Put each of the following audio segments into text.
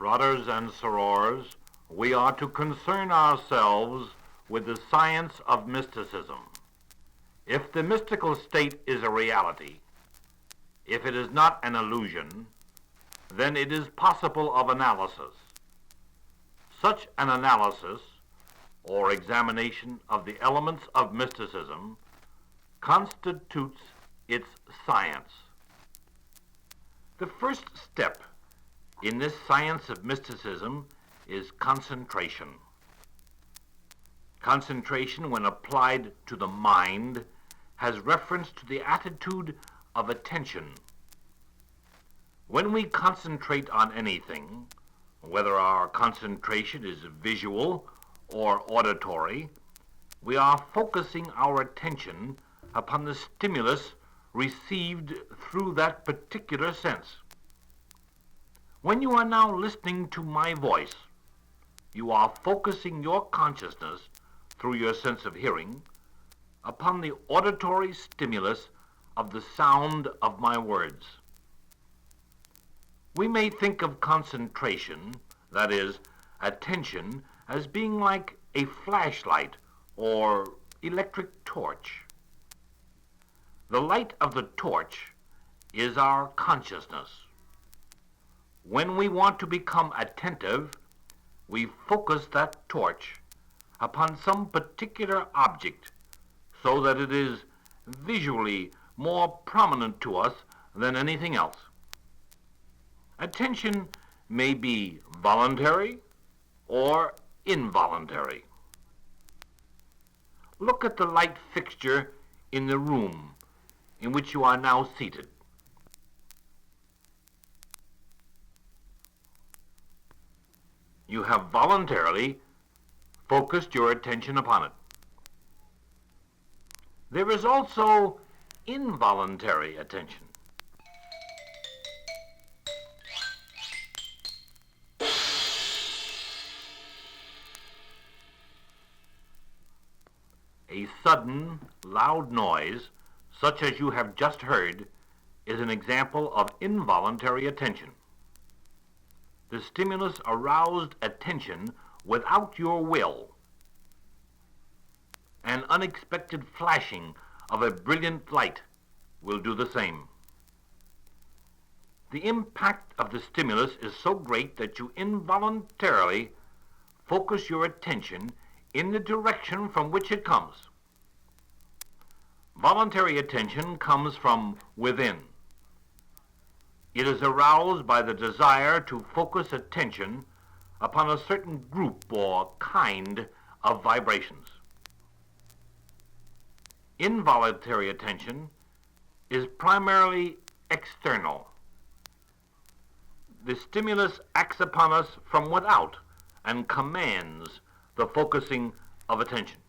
Brothers and sorors, we are to concern ourselves with the science of mysticism. If the mystical state is a reality, if it is not an illusion, then it is possible of analysis. Such an analysis, or examination of the elements of mysticism, constitutes its science. The first step in this science of mysticism is concentration. Concentration, when applied to the mind, has reference to the attitude of attention. When we concentrate on anything, whether our concentration is visual or auditory, we are focusing our attention upon the stimulus received through that particular sense. When you are now listening to my voice, you are focusing your consciousness through your sense of hearing upon the auditory stimulus of the sound of my words. We may think of concentration, that is, attention, as being like a flashlight or electric torch. The light of the torch is our consciousness. When we want to become attentive, we focus that torch upon some particular object so that it is visually more prominent to us than anything else. Attention may be voluntary or involuntary. Look at the light fixture in the room in which you are now seated. You have voluntarily focused your attention upon it. There is also involuntary attention. A sudden, loud noise, such as you have just heard, is an example of involuntary attention. The stimulus aroused attention without your will. An unexpected flashing of a brilliant light will do the same. The impact of the stimulus is so great that you involuntarily focus your attention in the direction from which it comes. Voluntary attention comes from within. It is aroused by the desire to focus attention upon a certain group or kind of vibrations. Involuntary attention is primarily external. The stimulus acts upon us from without and commands the focusing of attention.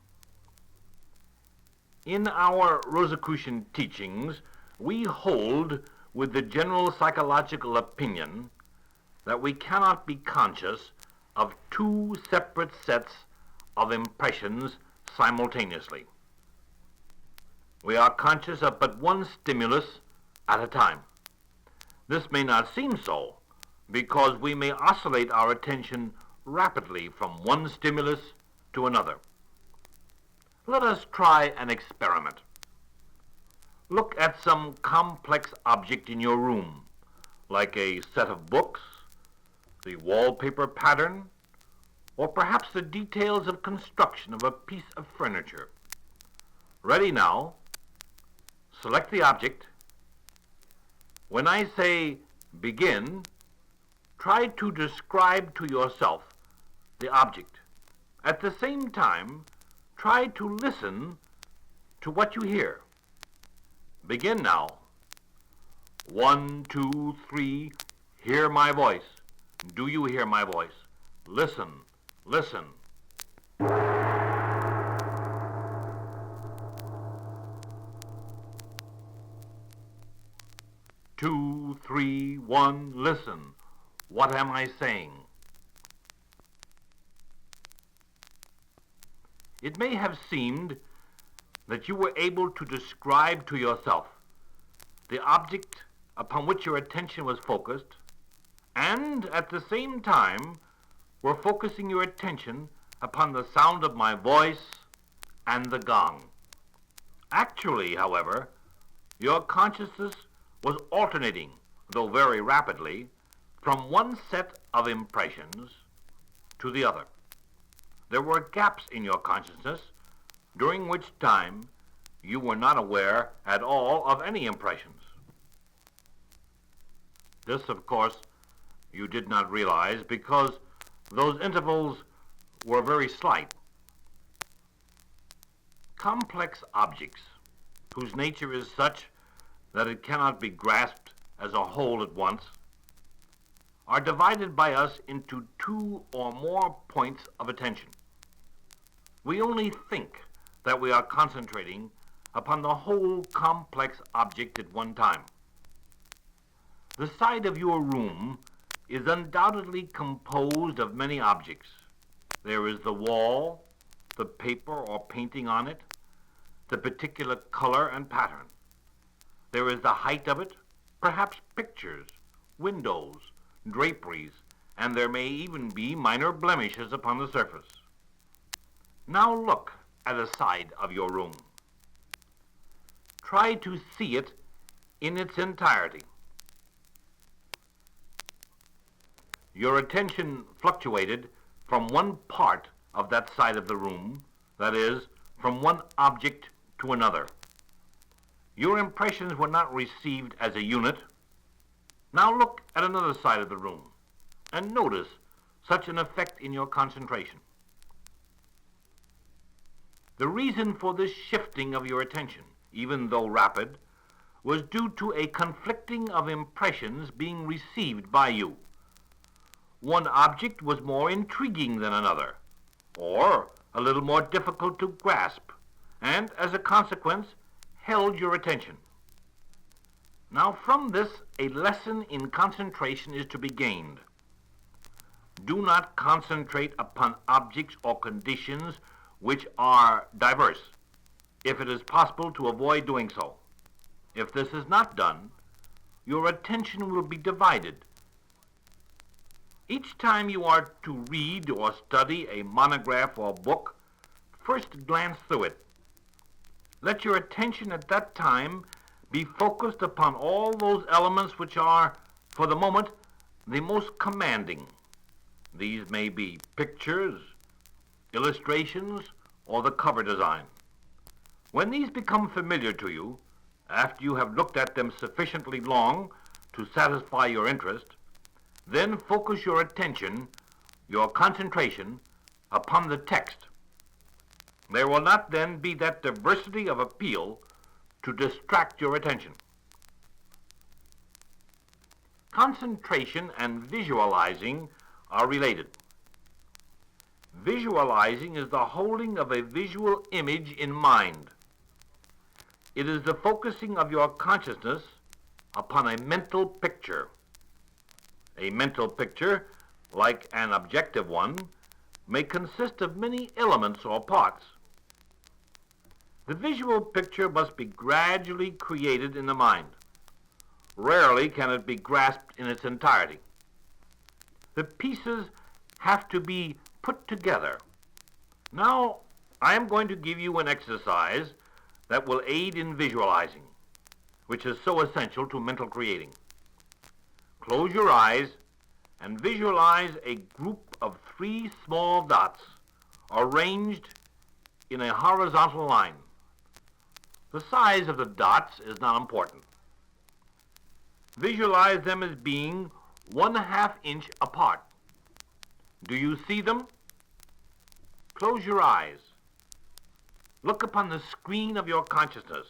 In our Rosicrucian teachings, we hold with the general psychological opinion that we cannot be conscious of two separate sets of impressions simultaneously. We are conscious of but one stimulus at a time. This may not seem so, because we may oscillate our attention rapidly from one stimulus to another. Let us try an experiment. Look at some complex object in your room, like a set of books, the wallpaper pattern, or perhaps the details of construction of a piece of furniture. Ready now? Select the object. When I say begin, try to describe to yourself the object. At the same time, try to listen to what you hear. Begin now. 1, 2, 3, hear my voice. Do you hear my voice? Listen, listen. 2, 3, 1, listen. What am I saying? It may have seemed that you were able to describe to yourself the object upon which your attention was focused And at the same time, we're focusing your attention upon the sound of my voice and the gong. Actually, however, your consciousness was alternating, though very rapidly, from one set of impressions to the other. There were gaps in your consciousness during which time you were not aware at all of any impressions. This, of course, you did not realize because those intervals were very slight. Complex objects, whose nature is such that it cannot be grasped as a whole at once, are divided by us into two or more points of attention. We only think that we are concentrating upon the whole complex object at one time. The side of your room is undoubtedly composed of many objects. There is the wall, the paper or painting on it, the particular color and pattern. There is the height of it, perhaps pictures, windows, draperies, and there may even be minor blemishes upon the surface. Now look at a side of your room. Try to see it in its entirety. Your attention fluctuated from one part of that side of the room, that is, from one object to another. Your impressions were not received as a unit. Now look at another side of the room and notice such an effect in your concentration. The reason for this shifting of your attention, even though rapid, was due to a conflicting of impressions being received by you. One object was more intriguing than another, or a little more difficult to grasp, and as a consequence, held your attention. Now from this, a lesson in concentration is to be gained. Do not concentrate upon objects or conditions which are diverse, if it is possible to avoid doing so. If this is not done, your attention will be divided. Each time you are to read or study a monograph or book, first glance through it. Let your attention at that time be focused upon all those elements which are, for the moment, the most commanding. These may be pictures, illustrations, or the cover design. When these become familiar to you, after you have looked at them sufficiently long to satisfy your interest, then focus your attention, your concentration, upon the text. There will not then be that diversity of appeal to distract your attention. Concentration and visualizing are related. Visualizing is the holding of a visual image in mind. It is the focusing of your consciousness upon a mental picture. A mental picture, like an objective one, may consist of many elements or parts. The visual picture must be gradually created in the mind. Rarely can it be grasped in its entirety. The pieces have to be put together. Now, I am going to give you an exercise that will aid in visualizing, which is so essential to mental creating. Close your eyes and visualize a group of 3 small dots arranged in a horizontal line. The size of the dots is not important. Visualize them as being 1/2 inch apart. Do you see them? Close your eyes. Look upon the screen of your consciousness.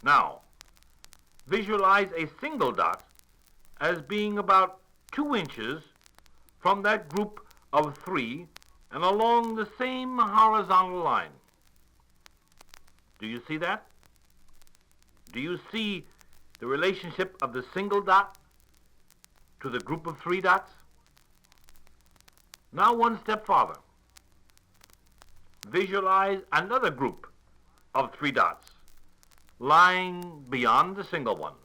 Now, visualize a single dot as being about 2 inches from that group of 3 and along the same horizontal line. Do you see that? Do you see the relationship of the single dot to the group of 3 dots? Now one step farther. Visualize another group of 3 dots lying beyond the single one.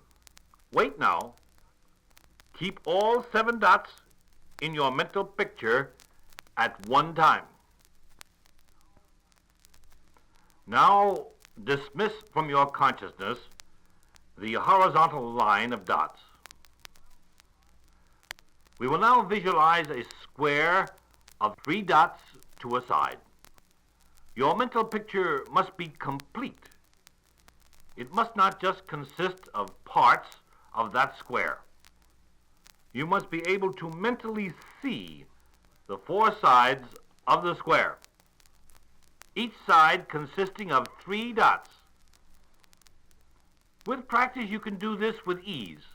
Wait now. Keep all 7 dots in your mental picture at one time. Now dismiss from your consciousness the horizontal line of dots. We will now visualize a square of 3 dots to a side. Your mental picture must be complete. It must not just consist of parts of that square. You must be able to mentally see the 4 sides of the square, each side consisting of 3 dots. With practice, you can do this with ease,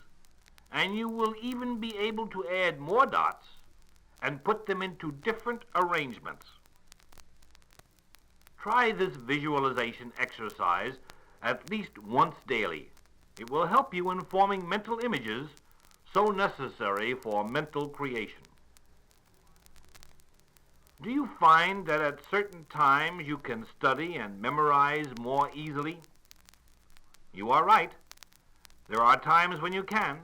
and you will even be able to add more dots and put them into different arrangements. Try this visualization exercise at least once daily. It will help you in forming mental images so necessary for mental creation. Do you find that at certain times you can study and memorize more easily? You are right. There are times when you can.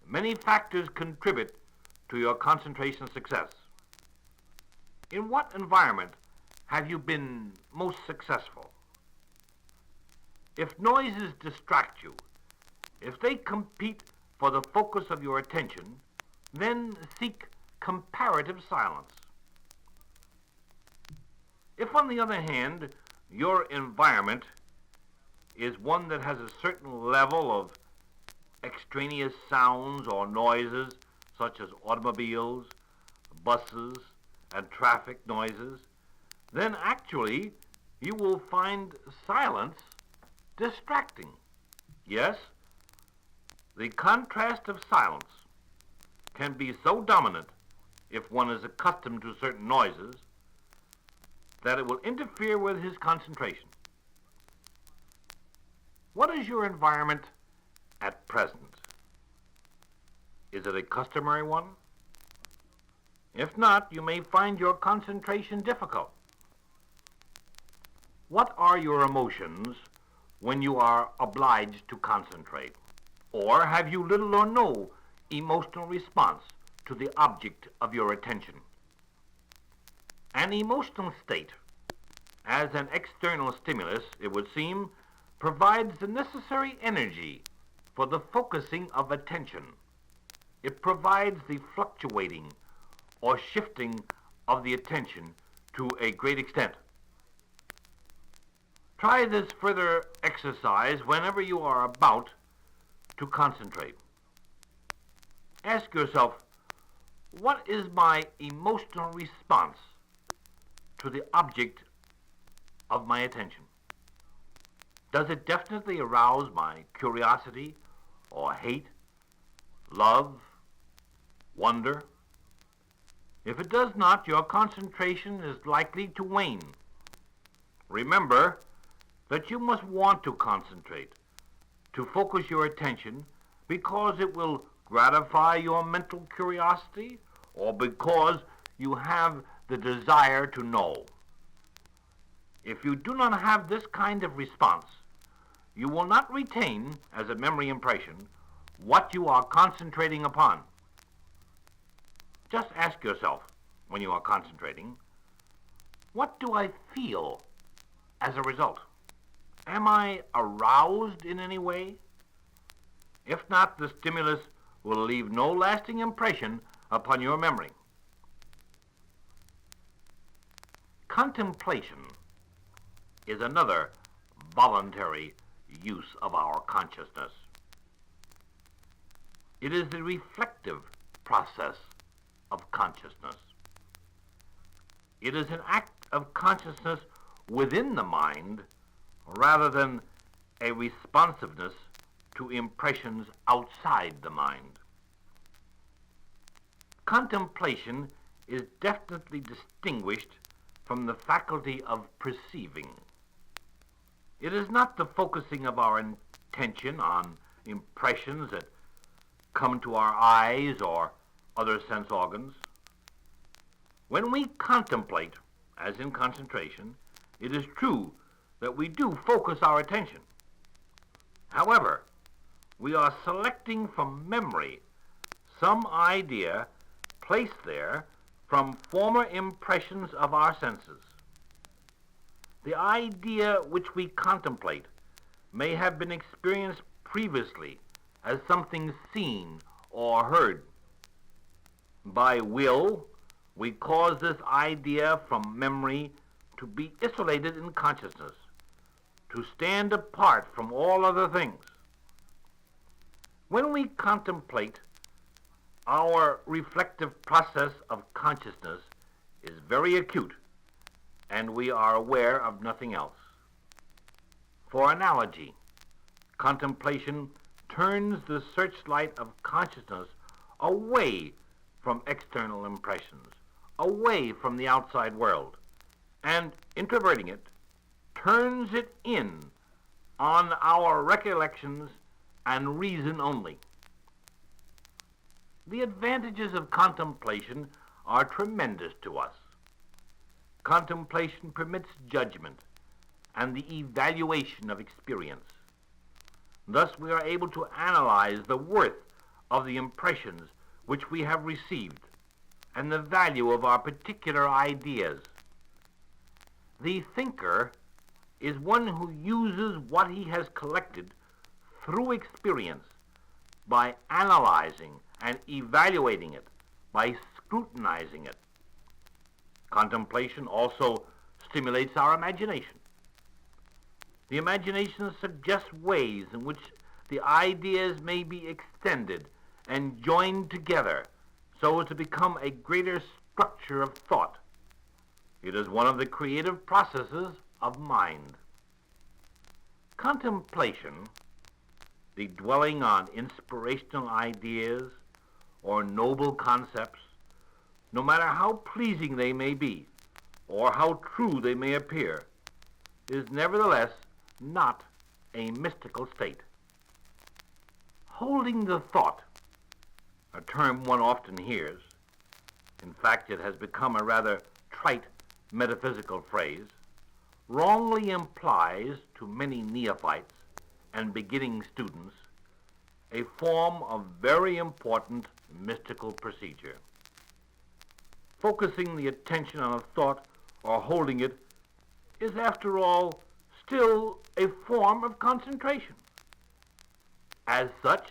Many factors contribute to your concentration success. In what environment have you been most successful? If noises distract you, if they compete for the focus of your attention, then seek comparative silence. If, on the other hand, your environment is one that has a certain level of extraneous sounds or noises, such as automobiles, buses, and traffic noises, then actually you will find silence distracting. Yes, the contrast of silence can be so dominant if one is accustomed to certain noises that it will interfere with his concentration. What is your environment at present? Is it a customary one? If not, you may find your concentration difficult. What are your emotions when you are obliged to concentrate? Or have you little or no emotional response to the object of your attention? An emotional state, as an external stimulus, it would seem, provides the necessary energy for the focusing of attention. It provides the fluctuating or shifting of the attention to a great extent. Try this further exercise whenever you are about to concentrate. Ask yourself, what is my emotional response to the object of my attention? Does it definitely arouse my curiosity or hate, love, wonder? If it does not, your concentration is likely to wane. Remember that you must want to concentrate, to focus your attention, because it will gratify your mental curiosity or because you have the desire to know. If you do not have this kind of response, you will not retain as a memory impression what you are concentrating upon. Just ask yourself, when you are concentrating, what do I feel as a result? Am I aroused in any way? If not, the stimulus will leave no lasting impression upon your memory. Contemplation is another voluntary use of our consciousness. It is the reflective process of consciousness. It is an act of consciousness within the mind rather than a responsiveness to impressions outside the mind. Contemplation is definitely distinguished from the faculty of perceiving. It is not the focusing of our attention on impressions that come to our eyes or other sense organs. When we contemplate, as in concentration, it is true that we do focus our attention. However, we are selecting from memory some idea placed there from former impressions of our senses. The idea which we contemplate may have been experienced previously as something seen or heard. By will, we cause this idea from memory to be isolated in consciousness, to stand apart from all other things. When we contemplate, our reflective process of consciousness is very acute, and we are aware of nothing else. For analogy, contemplation turns the searchlight of consciousness away from external impressions, away from the outside world, and introverting it, turns it in on our recollections and reason only. The advantages of contemplation are tremendous to us. Contemplation permits judgment and the evaluation of experience. Thus we are able to analyze the worth of the impressions which we have received and the value of our particular ideas. The thinker is one who uses what he has collected through experience by analyzing and evaluating it, by scrutinizing it. Contemplation also stimulates our imagination. The imagination suggests ways in which the ideas may be extended and joined together so as to become a greater structure of thought. It is one of the creative processes of mind. Contemplation, the dwelling on inspirational ideas or noble concepts, no matter how pleasing they may be or how true they may appear, is nevertheless not a mystical state. Holding the thought, a term one often hears, in fact it has become a rather trite metaphysical phrase, wrongly implies to many neophytes and beginning students a form of very important mystical procedure. Focusing the attention on a thought or holding it is, after all, still a form of concentration. As such,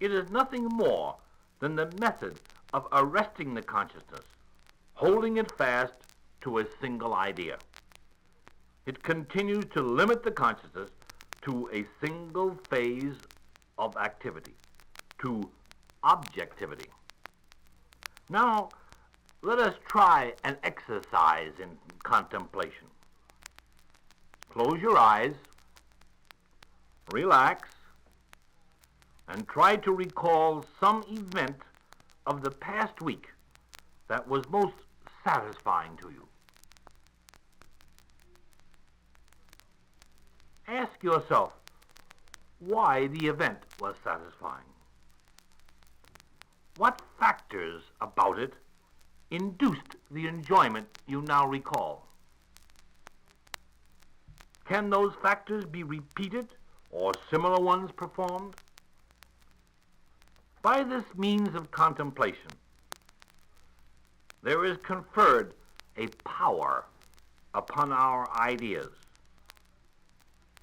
it is nothing more than the method of arresting the consciousness, holding it fast to a single idea. It continues to limit the consciousness to a single phase of activity, to objectivity. Now, let us try an exercise in contemplation. Close your eyes, relax, and try to recall some event of the past week that was most satisfying to you. Ask yourself why the event was satisfying. What factors about it induced the enjoyment you now recall? Can those factors be repeated or similar ones performed? By this means of contemplation, there is conferred a power upon our ideas,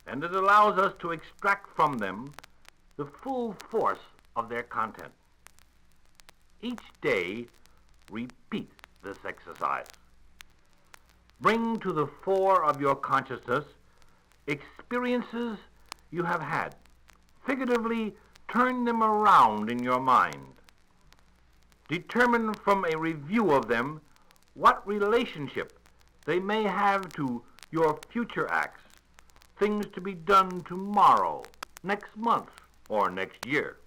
and it allows us to extract from them the full force of their content. Each day, repeat this exercise. Bring to the fore of your consciousness experiences you have had. Figuratively, turn them around in your mind. Determine from a review of them what relationship they may have to your future acts, things to be done tomorrow, next month, or next year.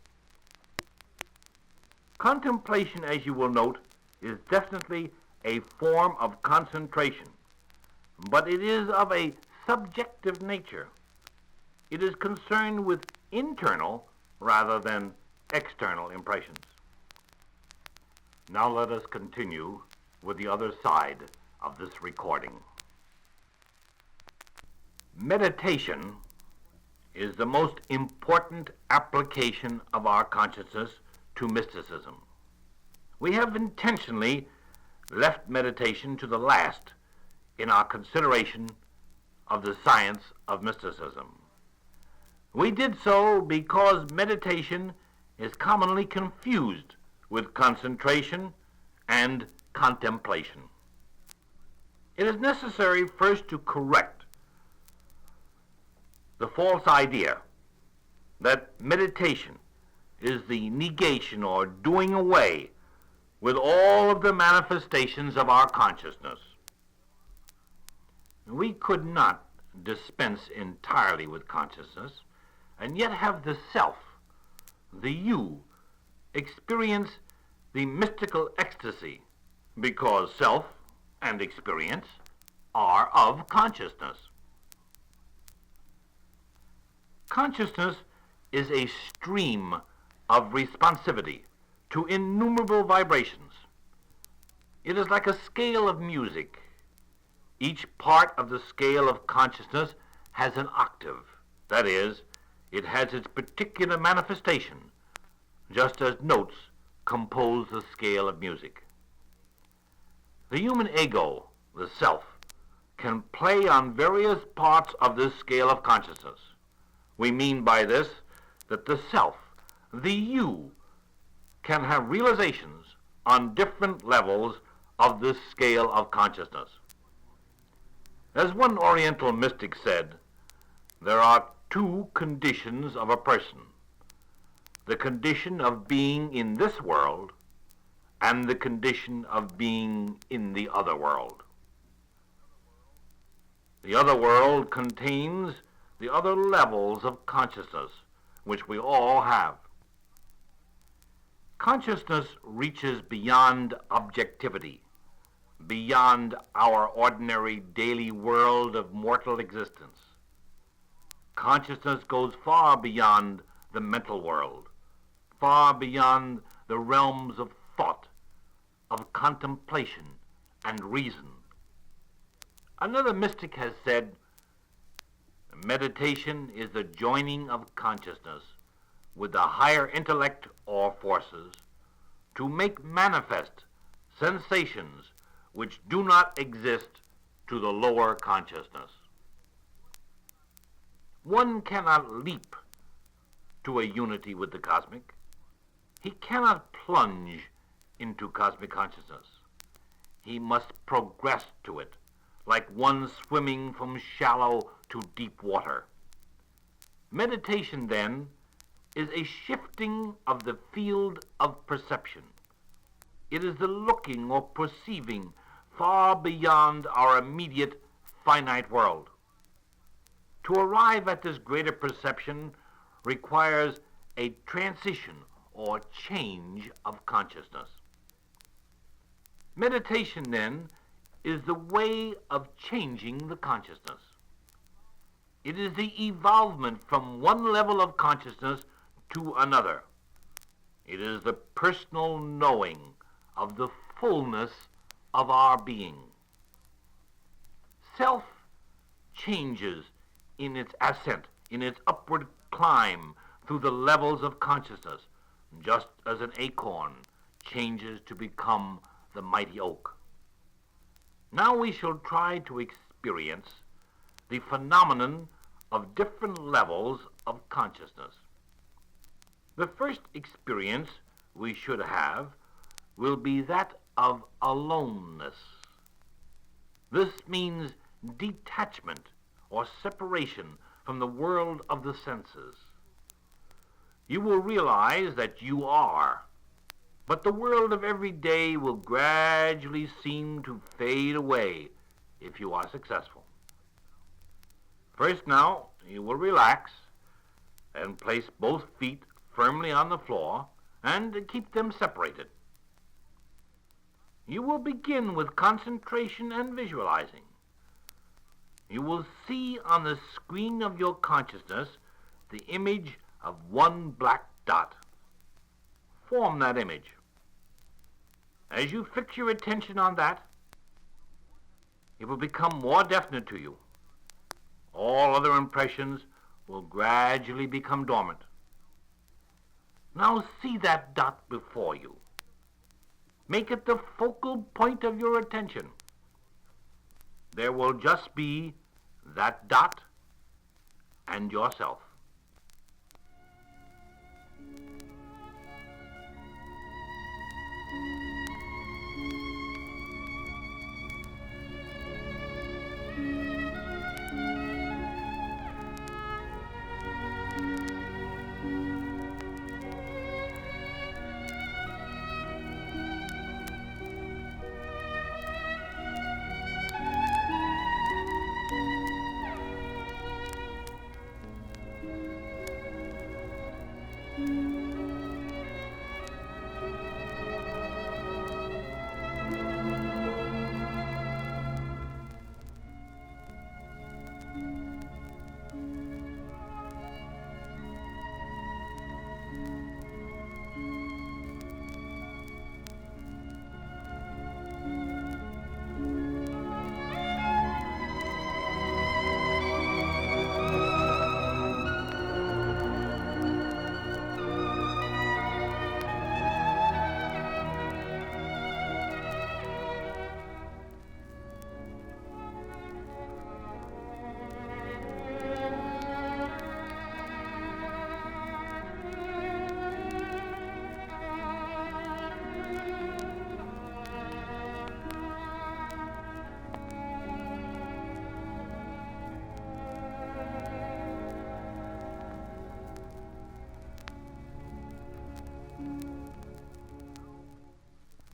Contemplation, as you will note, is definitely a form of concentration, but it is of a subjective nature. It is concerned with internal rather than external impressions. Now let us continue with the other side of this recording. Meditation is the most important application of our consciousness to mysticism. We have intentionally left meditation to the last in our consideration of the science of mysticism. We did so because meditation is commonly confused with concentration and contemplation. It is necessary first to correct the false idea that meditation is the negation or doing away with all of the manifestations of our consciousness. We could not dispense entirely with consciousness and yet have the self, the you, experience the mystical ecstasy, because self and experience are of consciousness. Consciousness is a stream of responsivity to innumerable vibrations. It is like a scale of music. Each part of the scale of consciousness has an octave. That is, it has its particular manifestation, just as notes compose the scale of music. The human ego, the self, can play on various parts of this scale of consciousness. We mean by this that the self, the you, can have realizations on different levels of this scale of consciousness. As one Oriental mystic said, there are two conditions of a person: the condition of being in this world and the condition of being in the other world. The other world contains the other levels of consciousness, which we all have. Consciousness reaches beyond objectivity, beyond our ordinary daily world of mortal existence. Consciousness goes far beyond the mental world, far beyond the realms of thought, of contemplation and reason. Another mystic has said, meditation is the joining of consciousness with the higher intellect or forces to make manifest sensations which do not exist to the lower consciousness. One cannot leap to a unity with the cosmic. He cannot plunge into cosmic consciousness. He must progress to it, like one swimming from shallow to deep water. Meditation, then, is a shifting of the field of perception. It is the looking or perceiving far beyond our immediate finite world. To arrive at this greater perception requires a transition or change of consciousness. Meditation, then, is the way of changing the consciousness. It is the evolvement from one level of consciousness to another. It is the personal knowing of the fullness of our being. Self changes in its ascent, in its upward climb through the levels of consciousness, just as an acorn changes to become the mighty oak. Now we shall try to experience the phenomenon of different levels of consciousness. The first experience we should have will be that of aloneness. This means detachment or separation from the world of the senses. You will realize that you are, but the world of every day will gradually seem to fade away if you are successful. First now, you will relax and place both feet firmly on the floor and keep them separated. You will begin with concentration and visualizing. You will see on the screen of your consciousness the image of one black dot. Form that image. As you fix your attention on that, it will become more definite to you. All other impressions will gradually become dormant. Now see that dot before you. Make it the focal point of your attention. There will just be that dot and yourself.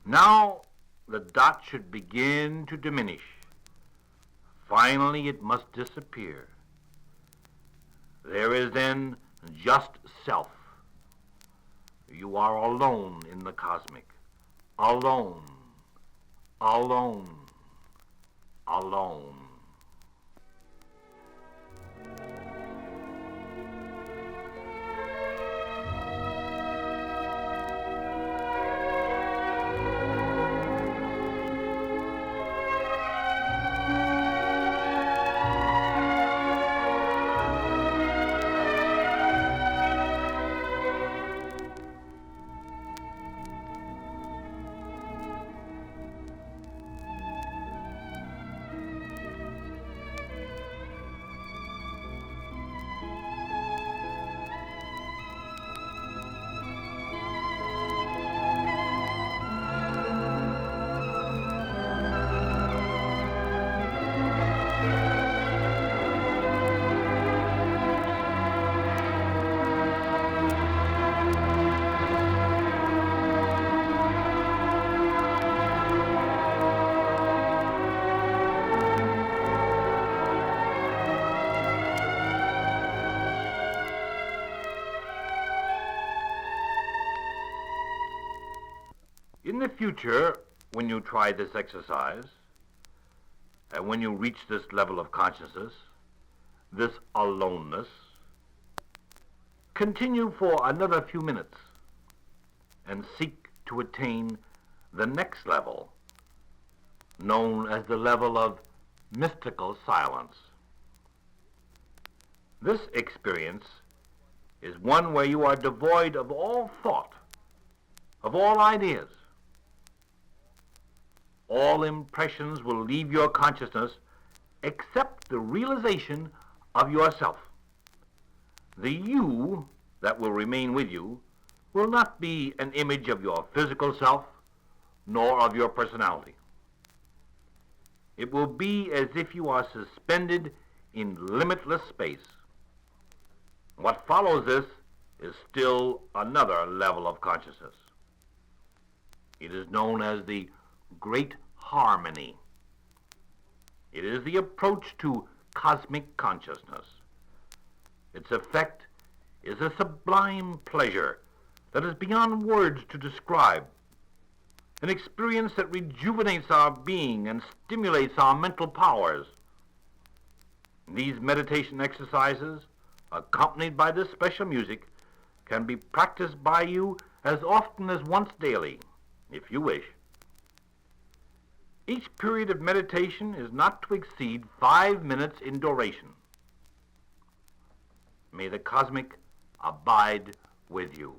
Now the dot should begin to diminish. Finally, it must disappear. There is then just self. You are alone in the cosmic. Alone. Alone. Alone. In the future, when you try this exercise, and when you reach this level of consciousness, this aloneness, continue for another few minutes and seek to attain the next level, known as the level of mystical silence. This experience is one where you are devoid of all thought, of all ideas. All impressions will leave your consciousness except the realization of yourself. The you that will remain with you will not be an image of your physical self, nor of your personality. It will be as if you are suspended in limitless space. What follows this is still another level of consciousness. It is known as the Great Harmony. It is the approach to cosmic consciousness. Its effect is a sublime pleasure that is beyond words to describe, an experience that rejuvenates our being and stimulates our mental powers. These meditation exercises, accompanied by this special music, can be practiced by you as often as once daily, if you wish. Each period of meditation is not to exceed 5 minutes in duration. May the cosmic abide with you.